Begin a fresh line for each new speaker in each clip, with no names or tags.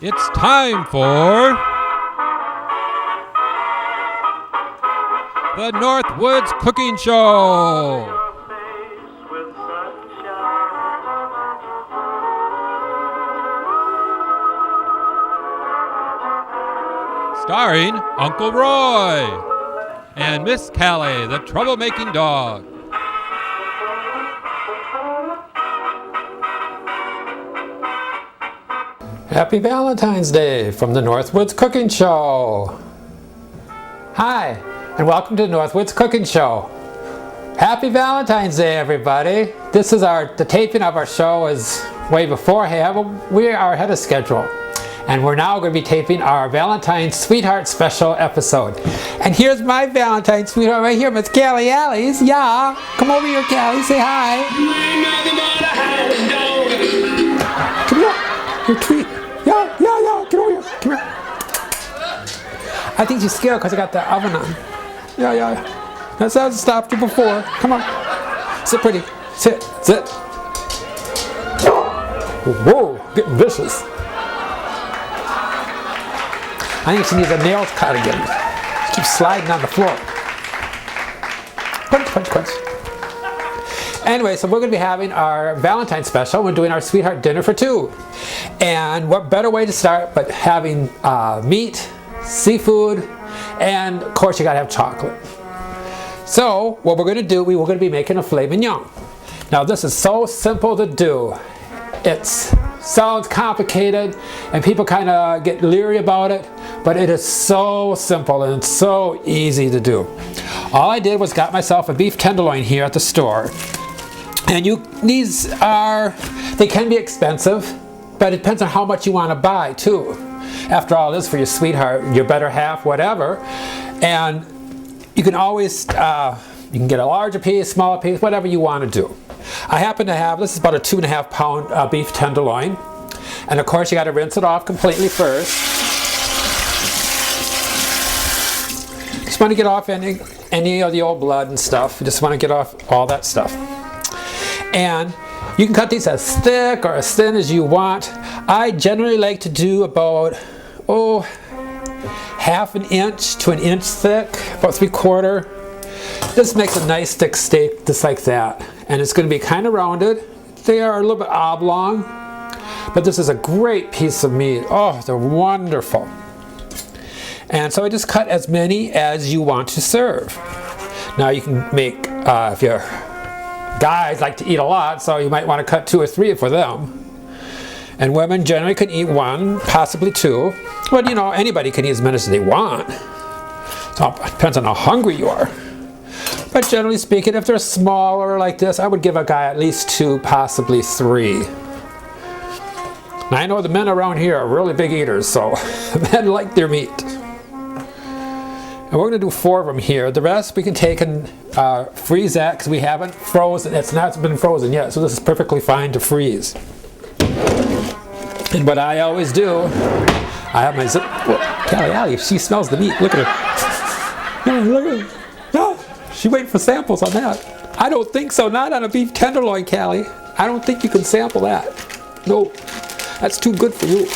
It's time for the Northwoods Cooking Show. Starring Uncle Roy and Miss Callie, the troublemaking dog.
Happy Valentine's Day from the Northwoods Cooking Show. Hi, and welcome to the Northwoods Cooking Show. Happy Valentine's Day, everybody. This is the taping of our show is way beforehand. We are ahead of schedule. And we're now going to be taping our Valentine Sweetheart Special episode. And here's my Valentine Sweetheart right here, Miss Callie Allies. Yeah, come over here, Callie. Say hi. Come here. You're tweet. Yeah. Get over here. Come here. I think she's scared because I got the oven on. Yeah. That hasn't stopped you before. Come on. Sit pretty. Sit. Whoa, getting vicious. I think she needs a nail cut again. She keeps sliding on the floor. Punch. Anyway, so we're going to be having our Valentine special. We're doing our sweetheart dinner for two. And what better way to start but having meat, seafood, and of course you got to have chocolate. So what we're going to do, we're going to be making a filet mignon. Now this is so simple to do. It sounds complicated and people kind of get leery about it, but it is so simple and so easy to do. All I did was got myself a beef tenderloin here at the store. And they can be expensive, but it depends on how much you want to buy too. After all, this is for your sweetheart, your better half, whatever. And you can always, you can get a larger piece, smaller piece, whatever you want to do. I happen to have, this is about a 2.5 pound beef tenderloin. And of course you got to rinse it off completely first. Just want to get off any of the old blood and stuff. You just want to get off all that stuff. And you can cut these as thick or as thin as you want. I generally like to do about, half an inch to an inch thick, about 3/4. This makes a nice thick steak just like that. And it's going to be kind of rounded. They are a little bit oblong, but this is a great piece of meat. Oh, they're wonderful. And so I just cut as many as you want to serve. Now you can make, if your guys like to eat a lot, so you might want to cut 2 or 3 for them. And women generally can eat 1, possibly 2. But you know, anybody can eat as many as they want. So it depends on how hungry you are. But generally speaking, if they're smaller like this, I would give a guy at least 2, possibly 3. Now I know the men around here are really big eaters, so men like their meat. And we're going to do 4 of them here. The rest we can take and freeze that because we haven't frozen. It's not been frozen yet, so this is perfectly fine to freeze. And what I always do, I have my Callie, she smells the meat. Look at her. Look at her. No, she waiting for samples on that. I don't think so. Not on a beef tenderloin, Callie. I don't think you can sample that. No, that's too good for you.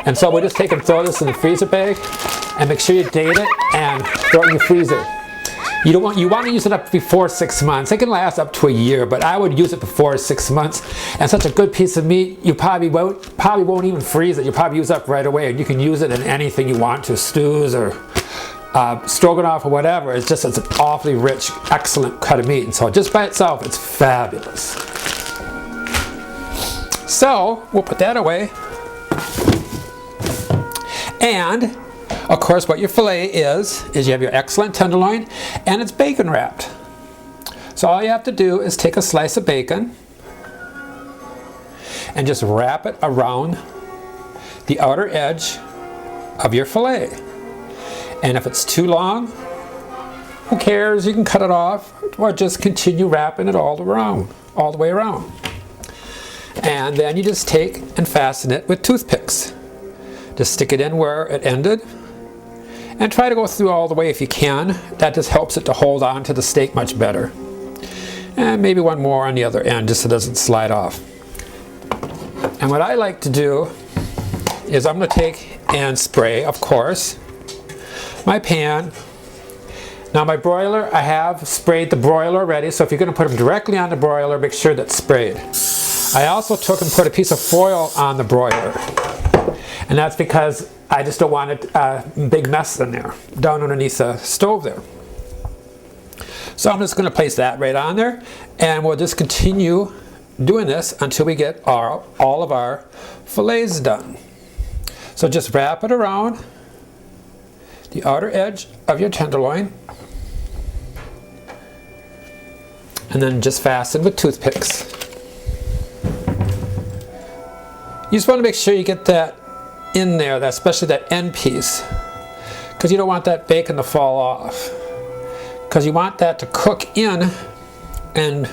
And so we just take and throw this in the freezer bag and make sure you date it and throw it in your freezer. You want to use it up before 6 months. It can last up to a year, but I would use it before 6 months. And such a good piece of meat, you probably won't even freeze it. You'll probably use it up right away, and you can use it in anything you want to, stews or stroganoff or whatever. It's just an awfully rich, excellent cut of meat. And so just by itself, it's fabulous. So we'll put that away. And of course, what your filet is you have your excellent tenderloin, and it's bacon wrapped. So all you have to do is take a slice of bacon and just wrap it around the outer edge of your filet. And if it's too long, who cares? You can cut it off or just continue wrapping it all the way around. And then you just take and fasten it with toothpicks. Just stick it in where it ended. And try to go through all the way if you can. That just helps it to hold on to the steak much better. And maybe one more on the other end just so it doesn't slide off. And what I like to do is I'm going to take and spray, of course, my pan. Now my broiler, I have sprayed the broiler already, so if you're going to put them directly on the broiler, make sure that's sprayed. I also took and put a piece of foil on the broiler, and that's because I just don't want a big mess in there, down underneath the stove there. So I'm just going to place that right on there, and we'll just continue doing this until we get all of our fillets done. So just wrap it around the outer edge of your tenderloin, and then just fasten with toothpicks. You just want to make sure you get that in there, especially that end piece, because you don't want that bacon to fall off, because you want that to cook in and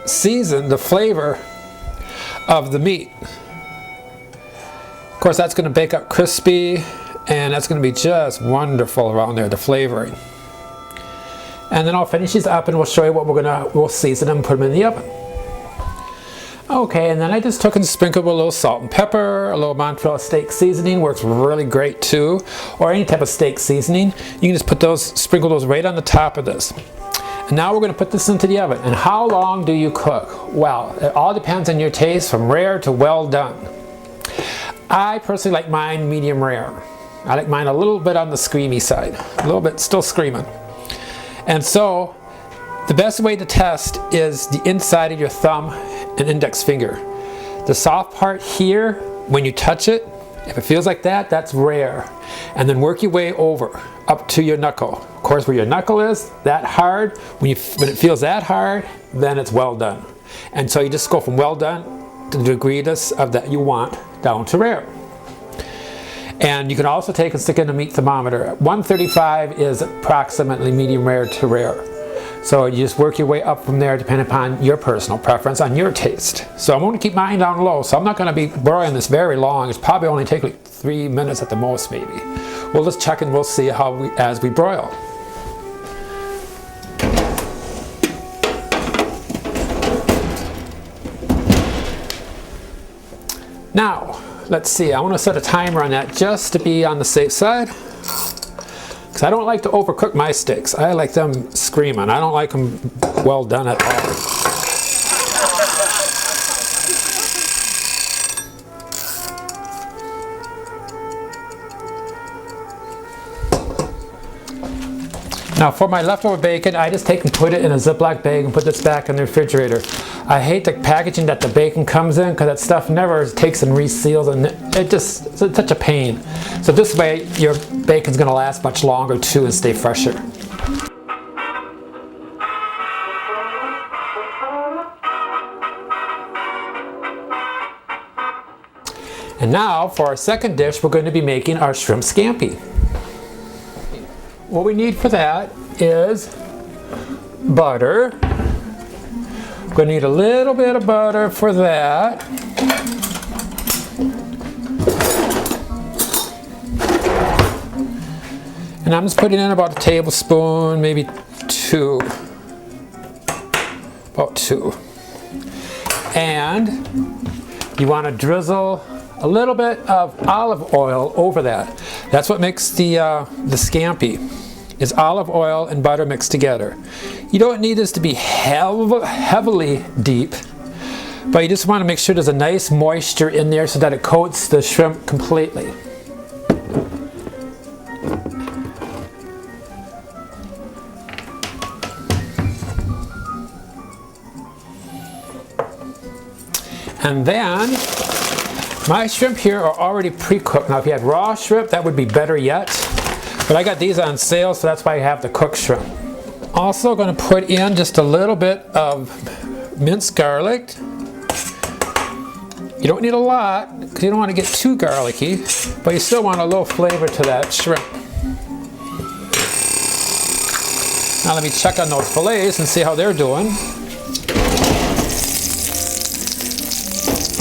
season the flavor of the meat. Of course, that's going to bake up crispy, and that's going to be just wonderful around there, the flavoring. And then I'll finish these up and we'll show you what we'll season them and put them in the oven. Okay, and then I just took and sprinkled with a little salt and pepper, a little mozzarella steak seasoning, works really great too, or any type of steak seasoning. You can just sprinkle those right on the top of this. And now we're going to put this into the oven. And how long do you cook? Well, it all depends on your taste, from rare to well done. I personally like mine medium rare. I like mine a little bit on the screamy side, a little bit still screaming. And so the best way to test is the inside of your thumb and index finger. The soft part here, when you touch it, if it feels like that, that's rare. And then work your way over up to your knuckle. Of course, where your knuckle is that hard, when it feels that hard, then it's well done. And so you just go from well done to the degree of that you want down to rare. And you can also take and stick in a meat thermometer. 135 is approximately medium rare to rare. So you just work your way up from there depending upon your personal preference, on your taste. So I'm going to keep mine down low, so I'm not going to be broiling this very long. It's probably only take like 3 minutes at the most, maybe. We'll just check and we'll see as we broil. Now, let's see, I want to set a timer on that just to be on the safe side. Because I don't like to overcook my steaks. I like them screaming. I don't like them well done at all. Now for my leftover bacon, I just take and put it in a Ziploc bag and put this back in the refrigerator. I hate the packaging that the bacon comes in, because that stuff never takes and reseals, and it's such a pain. So this way your bacon's going to last much longer too and stay fresher. And now for our second dish, we're going to be making our shrimp scampi. What we need for that is butter. We're going to need a little bit of butter for that. And I'm just putting in about a tablespoon, maybe two. About two. And you want to drizzle a little bit of olive oil over that. That's what makes the scampi, is olive oil and butter mixed together. You don't need this to be heavily deep, but you just want to make sure there's a nice moisture in there so that it coats the shrimp completely. And then my shrimp here are already pre-cooked. Now if you had raw shrimp, that would be better yet. But I got these on sale, so that's why I have the cooked shrimp. Also going to put in just a little bit of minced garlic. You don't need a lot, because you don't want to get too garlicky, but you still want a little flavor to that shrimp. Now let me check on those fillets and see how they're doing.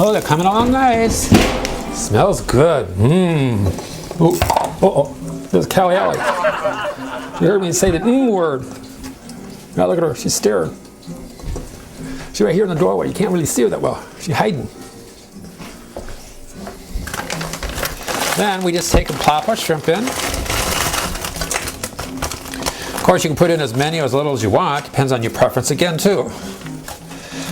Oh, they're coming along nice. Smells good. Mmm. Uh-oh. There's Callie Alley. You heard me say the word. Now look at her. She's staring. She's right here in the doorway. You can't really see her that well. She's hiding. Then we just take and plop our shrimp in. Of course, you can put in as many or as little as you want. Depends on your preference again, too.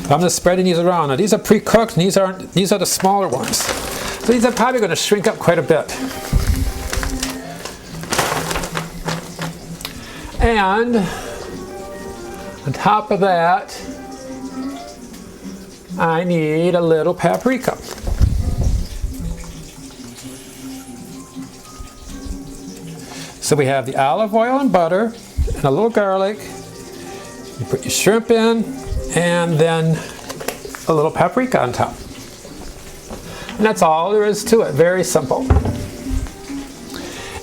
But I'm just spreading these around. Now, these are pre-cooked, and these are the smaller ones. So these are probably going to shrink up quite a bit. And on top of that, I need a little paprika. So we have the olive oil and butter and a little garlic. You put your shrimp in and then a little paprika on top. And that's all there is to it. Very simple.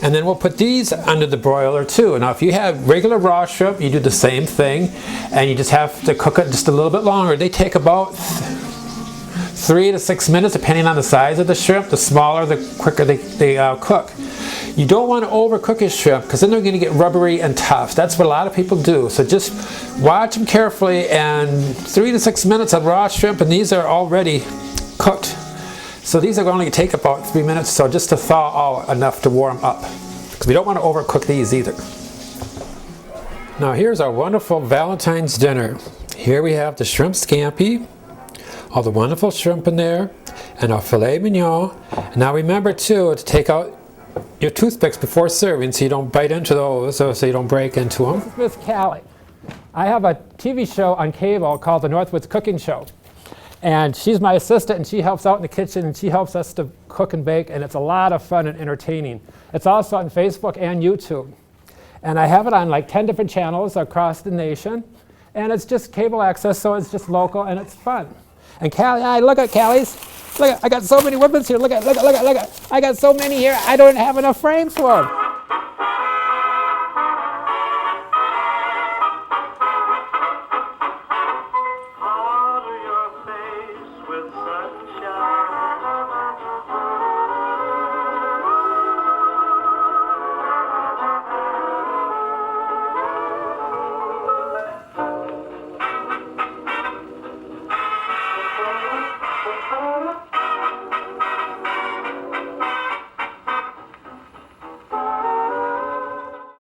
And then we'll put these under the broiler too. Now if you have regular raw shrimp, you do the same thing and you just have to cook it just a little bit longer. They take about 3 to 6 minutes depending on the size of the shrimp. The smaller, the quicker they cook. You don't want to overcook your shrimp because then they're going to get rubbery and tough. That's what a lot of people do. So just watch them carefully, and 3 to 6 minutes of raw shrimp, and these are already cooked. So these are going to take about 3 minutes, so just to thaw out enough to warm up. Because we don't want to overcook these either. Now here's our wonderful Valentine's dinner. Here we have the shrimp scampi, all the wonderful shrimp in there, and our filet mignon. And now remember too to take out your toothpicks before serving so you don't bite into those, or so you don't break into them. This is Miss Callie. I have a TV show on cable called the Northwoods Cooking Show. And she's my assistant, and she helps out in the kitchen, and she helps us to cook and bake, and it's a lot of fun and entertaining. It's also on Facebook and YouTube. And I have it on like 10 different channels across the nation. And it's just cable access, so it's just local, and it's fun. And Callie, look at Callie's. Look, I got so many weapons here. Look at. I got so many here. I don't have enough frames for them.